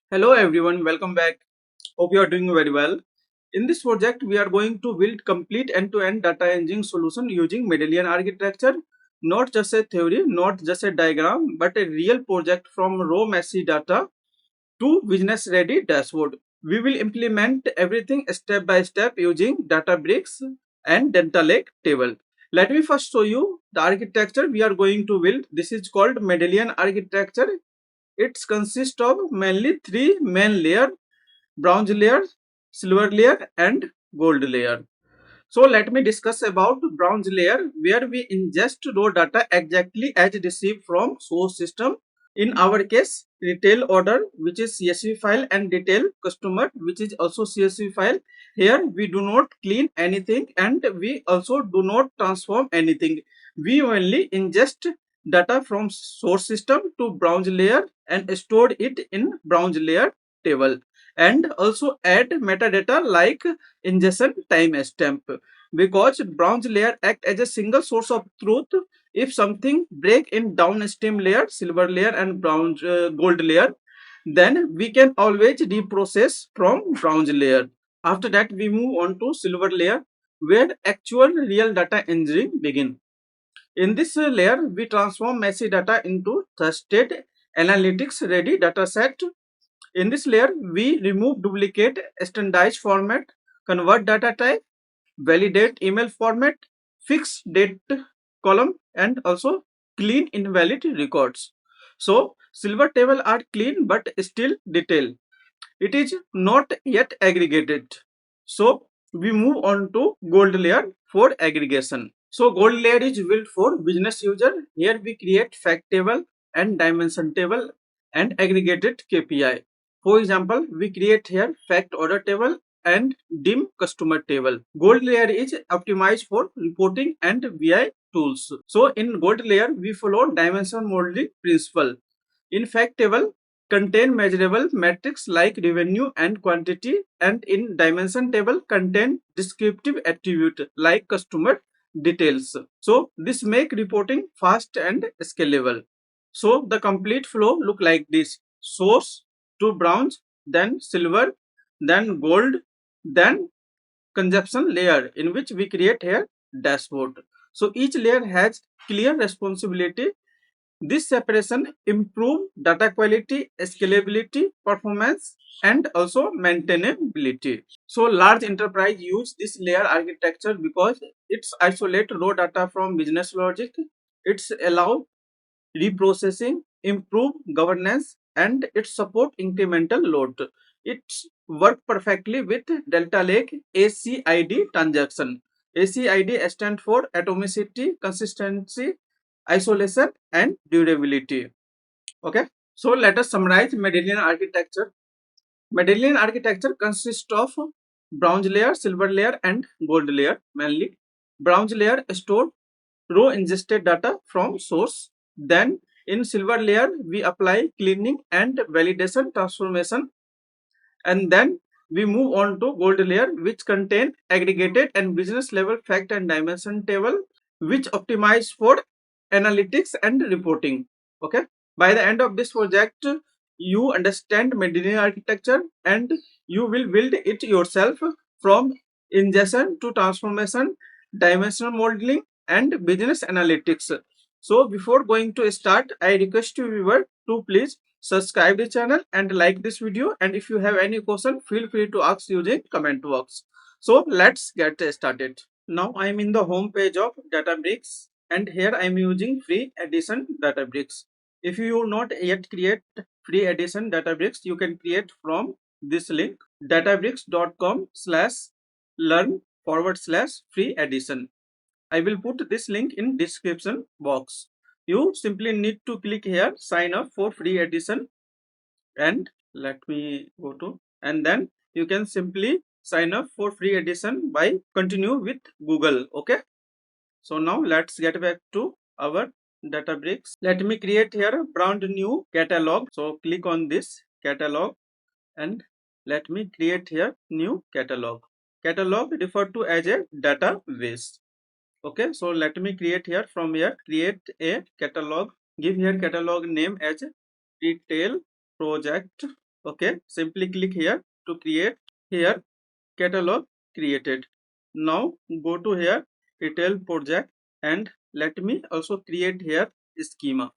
Hello everyone, welcome back. Hope you are doing very well. In this project, we are going to build complete end-to-end data engineering solution using Medallion Architecture. Not just a theory, not just a diagram, but a real project from raw messy data to business-ready dashboard. We will implement everything step by step using Databricks and data lake table. Let me first show you the architecture we are going to build. This is called Medallion Architecture. It consists of mainly three main layers: bronze layer, silver layer, and gold layer. So let me discuss about bronze layer, where we ingest raw data exactly as received from source system. In our case, retail order, which is CSV file, and detail customer, which is also CSV file. Here we do not clean anything and we also do not transform anything. We only ingest data from source system to bronze layer and store it in bronze layer table, and also add metadata like ingestion timestamp, because bronze layer act as a single source of truth. If something break in downstream layer, silver layer and bronze gold layer, then we can always reprocess from bronze layer. After that we move on to silver layer, where actual real data engineering begin. In this layer we transform messy data into trusted analytics ready data set. In this layer we remove duplicate standardized format, convert data type, validate email format, fix date column, and also clean invalid records. So silver table are clean but still detailed. It is not yet aggregated. So we move on to gold layer for aggregation. So gold layer is built for business user. Here we create fact table and dimension table and aggregated KPI. For example, we create here fact order table and dim customer table. Gold layer is optimized for reporting and BI tools. So in gold layer, we follow dimension modeling principle. In fact table, contain measurable metrics like revenue and quantity, and in dimension table contain descriptive attribute like customer details. So this make reporting fast and scalable. So the complete flow look like this: source to bronze, then silver, then gold, then consumption layer, in which we create here dashboard. So each layer has clear responsibility. This separation improve data quality, scalability, performance, and also maintainability. So large enterprise use this layer architecture because it's isolate raw data from business logic. It's allow reprocessing, improve governance, and it support incremental load. It work perfectly with Delta Lake ACID transaction. ACID stands for atomicity, consistency, isolation, and durability. Okay, so let us summarize Medallion architecture. Medallion architecture consists of bronze layer, silver layer, and gold layer mainly. Bronze layer store raw ingested data from source. Then in silver layer we apply cleaning and validation transformation, and then we move on to gold layer, which contain aggregated and business level fact and dimension table, which optimize for analytics and reporting. Okay, by the end of this project you understand Medallion architecture and you will build it yourself, from ingestion to transformation, dimensional modeling, and business analytics. So before going to start, I request you viewer to please subscribe the channel and like this video, and if you have any question feel free to ask using comment box. So let's get started. Now I am in the home page of Databricks, and here I am using free edition Databricks. If you not yet create free edition Databricks, you can create from this link, databricks.com/learn/free edition. I will put this link in description box. You simply need to click here, sign up for free edition, and let me go to, and then you can simply sign up for free edition by continue with Google. Okay, so now let's get back to our Databricks. Let me create here a brand new catalog. So click on this catalog and let me create here new catalog. Catalog referred to as a database. Okay, so let me create here, from here create a catalog. Give here catalog name as retail project. Okay, simply click here to create. Here catalog created. Now go to here retail project and let me also create here schema.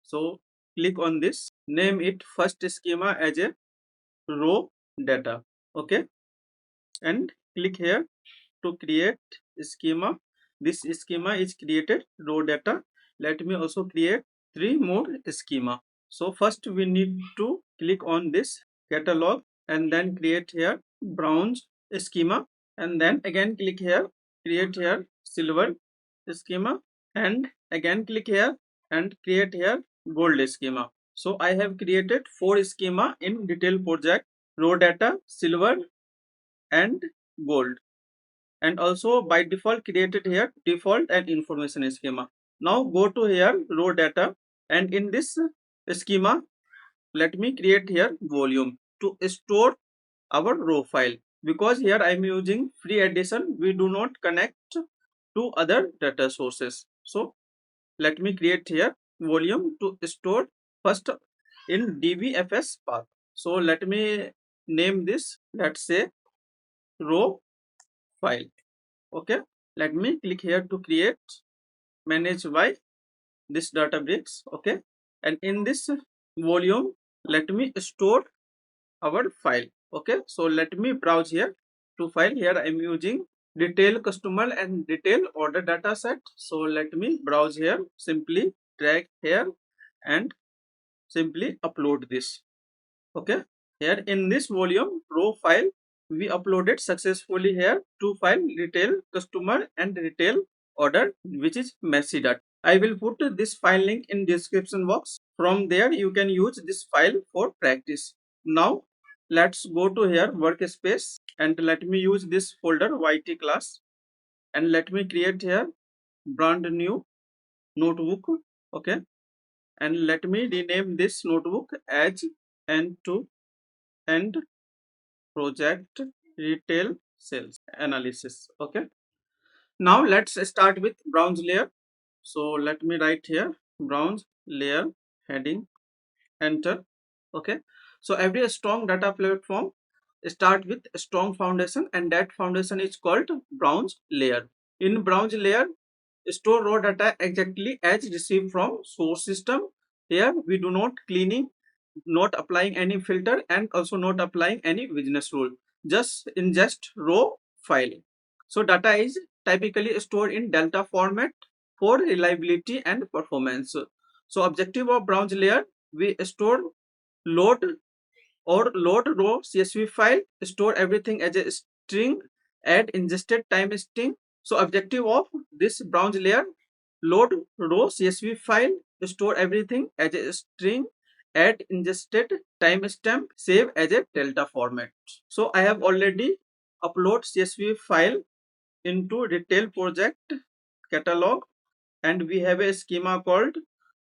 So click on this, name it first schema as a row data. Okay, and click here to create schema. This schema is created row data. Let me also create three more schema. So first we need to click on this catalog and then create here bronze schema, and then again click here, create here silver schema, and again click here and create here gold schema. So I have created four schema in detail project: row data, silver and gold, and also by default created here default and information schema. Now go to here row data, and in this schema let me create here volume to store our row file, because here I am using free edition, we do not connect to other data sources. So let me create here volume to store first in dbfs path. So let me name this, let's say row file. Okay, let me click here to create manage by this databricks. Okay, and in this volume let me store our file. Okay, so let me browse here to file. Here I am using retail customer and retail order data set. So let me browse here, simply drag here and simply upload this. Okay, here in this volume row file we uploaded successfully here two file, retail customer and retail order, which is messy data. I will put this file link in description box. From there you can use this file for practice. Now let's go to here workspace and let me use this folder YT class, and let me create here brand new notebook. Okay, and let me rename this notebook as End-to-End Project Retail Sales Analysis. Okay, now let's start with bronze layer. So let me write here bronze layer, heading, enter. Okay, so every strong data platform start with a strong foundation, and that foundation is called bronze layer. In bronze layer store raw data exactly as received from source system. Here we do not cleaning, not applying any filter, and also not applying any business rule, just ingest raw file. So data is typically stored in delta format for reliability and performance. So objective of bronze layer, we store load load row CSV file, store everything as a string, add ingested time string. So objective of this bronze layer, load row CSV file, store everything as a string, add ingested timestamp, save as a delta format. So I have already upload CSV file into retail project catalog, and we have a schema called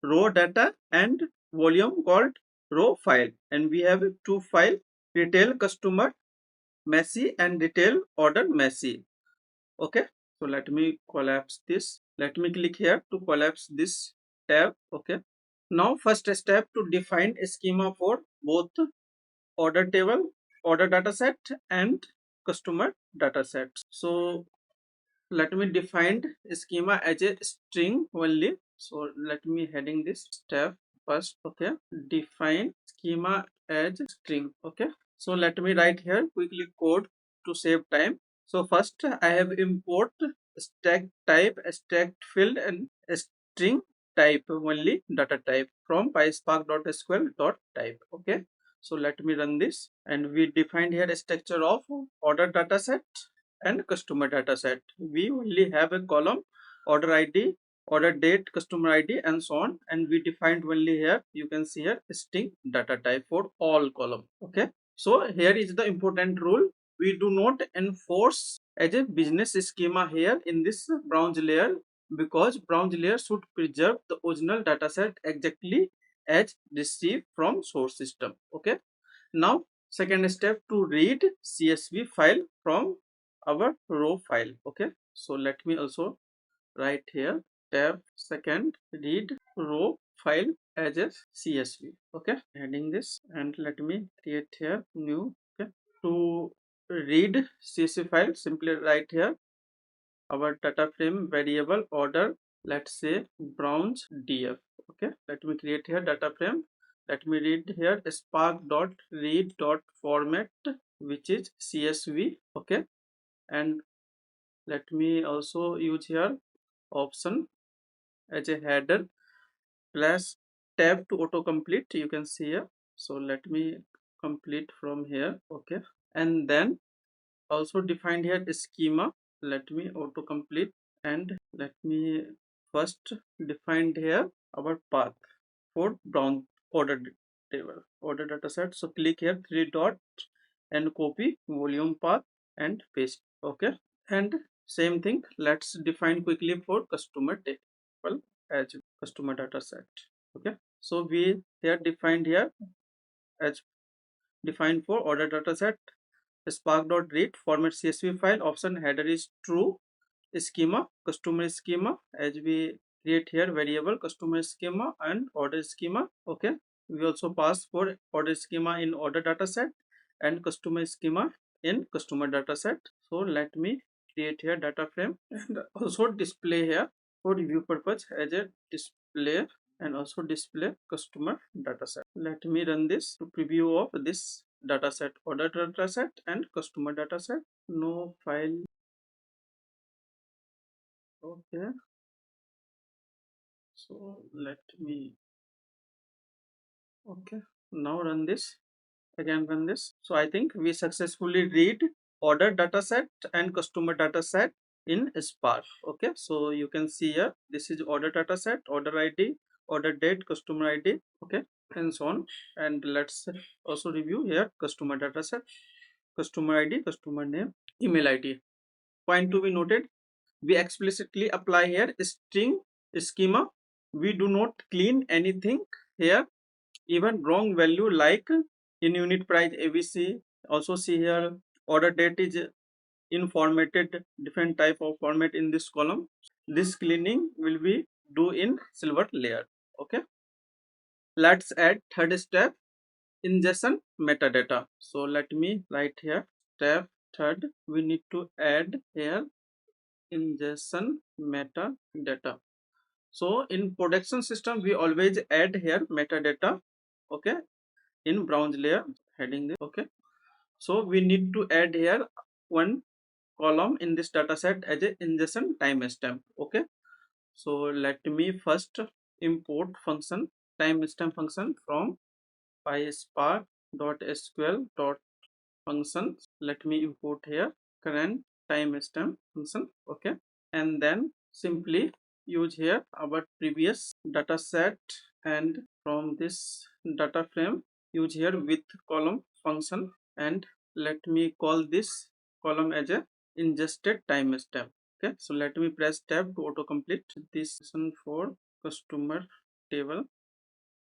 row data and volume called row file, and we have two file, retail customer messy and retail order messy. Okay, so let me collapse this, let me click here to collapse this tab. Okay, now first step to define a schema for both order table, order data set and customer data set. So let me define schema as a string only. So let me heading this step first. Okay, define schema as string. Okay, so let me write here quickly code to save time. So first I have import stack type, stack field, and string type only data type from pyspark.sql.type. Okay, so let me run this, and we defined here a structure of order data set and customer data set. We only have a column order ID, order date, customer ID, and so on, and we defined only here, you can see here string data type for all column. Okay, so here is the important rule, we do not enforce as a business schema here in this bronze layer, because bronze layer should preserve the original data set exactly as received from source system. Okay, now second step to read CSV file from our row file. Okay, so let me also write here tab second read row file as a CSV. Okay, heading this, and let me create here new. Okay, to read CSV file, simply write here our data frame variable order, let's say bronze df. Okay, let me create here data frame. Let me read here spark dot read dot format, which is CSV. Okay, and let me also use here option as a header plus tab to autocomplete, you can see here. So let me complete from here. Okay, and then also defined here schema. Let me autocomplete, and let me first defined here our path for brown order table, order data set. So click here three dot and copy volume path and paste. Okay, and same thing, let's define quickly for customer table as customer data set. Okay, so we here defined here as defined for order data set spark.read format CSV file, option header is true, schema customer schema, as we create here variable customer schema and order schema. Okay, we also pass for order schema in order data set and customer schema in customer data set. So let me create here data frame and also display here for review purpose as a display, and also display customer data set. Let me run this to preview of this data set, order data set and customer data set. No file. Okay, so let me, okay, now run this, again run this. So I think we successfully read order data set and customer data set in Spark. Okay, so you can see here this is order data set, order ID, order date, customer ID. Okay, and so on. And let's also review here customer data set, customer ID, customer name, email ID. Point to be noted, we explicitly apply here string schema. We do not clean anything here, even wrong value like in unit price ABC. Also see here order date is in formatted different type of format in this column. This cleaning will be do in silver layer. Okay, let's add third step, ingestion metadata. So let me write here step third, we need to add here ingestion metadata. So in production system we always add here metadata. Okay, in bronze layer, heading this. Okay, so we need to add here one column in this data set as a ingestion timestamp. Okay, so let me first import function timestamp function from PySpark dot SQL dot function. Let me import here current timestamp function. Okay, and then simply use here our previous data set, and from this data frame use here with column function, and let me call this column as a ingested timestamp. Okay, so let me press tab to autocomplete this for customer table.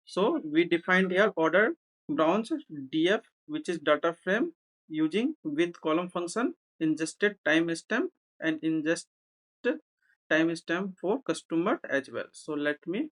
So we defined here order bronze df, which is data frame using with column function, ingested timestamp and ingest timestamp for customer as well. So let me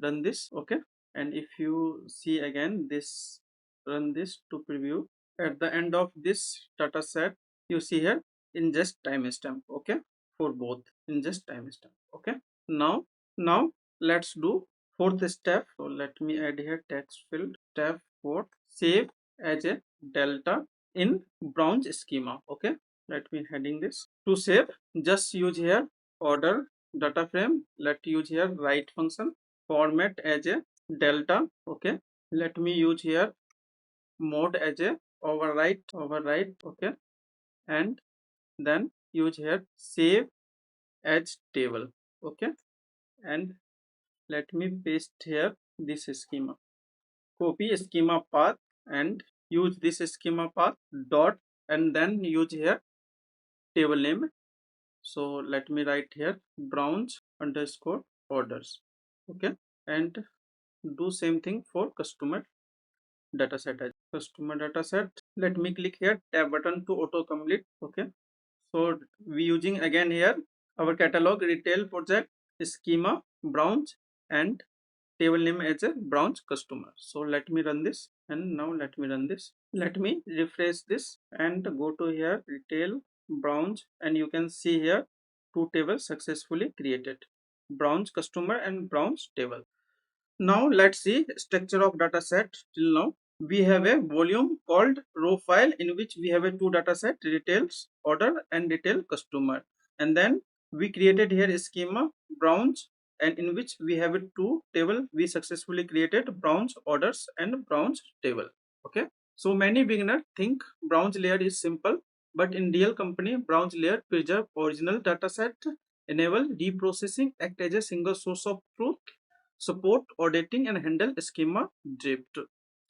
run this. Okay, and if you see again this, run this to preview. At the end of this data set you see here ingest timestamp. Okay, for both ingest timestamp. Okay, now let's do fourth step. So let me add here text field. Step 4, save as a delta in bronze schema. Okay, let me heading this. To save, just use here order data frame. Let use here write function, format as a delta. Okay, let me use here mode as a override. Okay, and then use here save as table. Okay, and let me paste here this schema, copy schema path and use this schema path dot, and then use here table name. So let me write here bronze underscore orders. Okay, and do same thing for customer data set as customer data set. Let me click here tab button to auto complete. Okay, so we using again here our catalog retail project schema bronze and table name as a bronze customer. So let me run this, and now let me run this. Let me refresh this and go to here retail bronze, and you can see here two tables successfully created, bronze customer and bronze table. Now let's see structure of data set. Till now we have a volume called row file, in which we have a two data set, retails order and retail customer, and then we created here a schema bronze, and in which we have a two table. We successfully created bronze orders and bronze table. Okay, so many beginners think bronze layer is simple, but in real company bronze layer preserve original data set, enable reprocessing, act as a single source of truth, support auditing, and handle schema drift.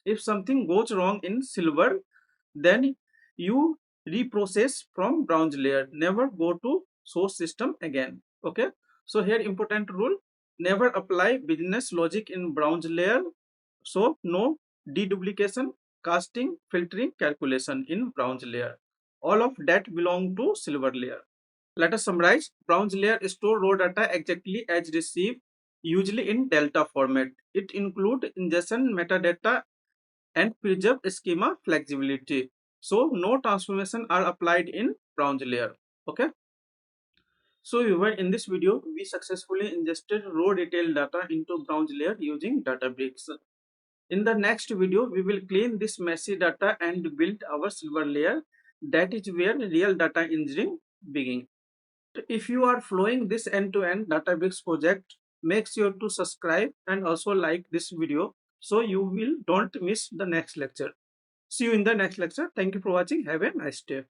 If something goes wrong in silver, then you reprocess from bronze layer. Never go to source system again. Okay. So here important rule: never apply business logic in bronze layer. So no deduplication, casting, filtering, calculation in bronze layer. All of that belong to silver layer. Let us summarize. Bronze layer store raw data exactly as received, usually in delta format. It includes ingestion, metadata, and preserve schema flexibility. So no transformation are applied in bronze layer. Okay. So viewer, in this video, we successfully ingested raw retail data into bronze layer using Databricks. In the next video, we will clean this messy data and build our silver layer. That is where real data engineering begins. If you are following this end-to-end Databricks project, make sure to subscribe and also like this video so you will don't miss the next lecture. See you in the next lecture. Thank you for watching. Have a nice day.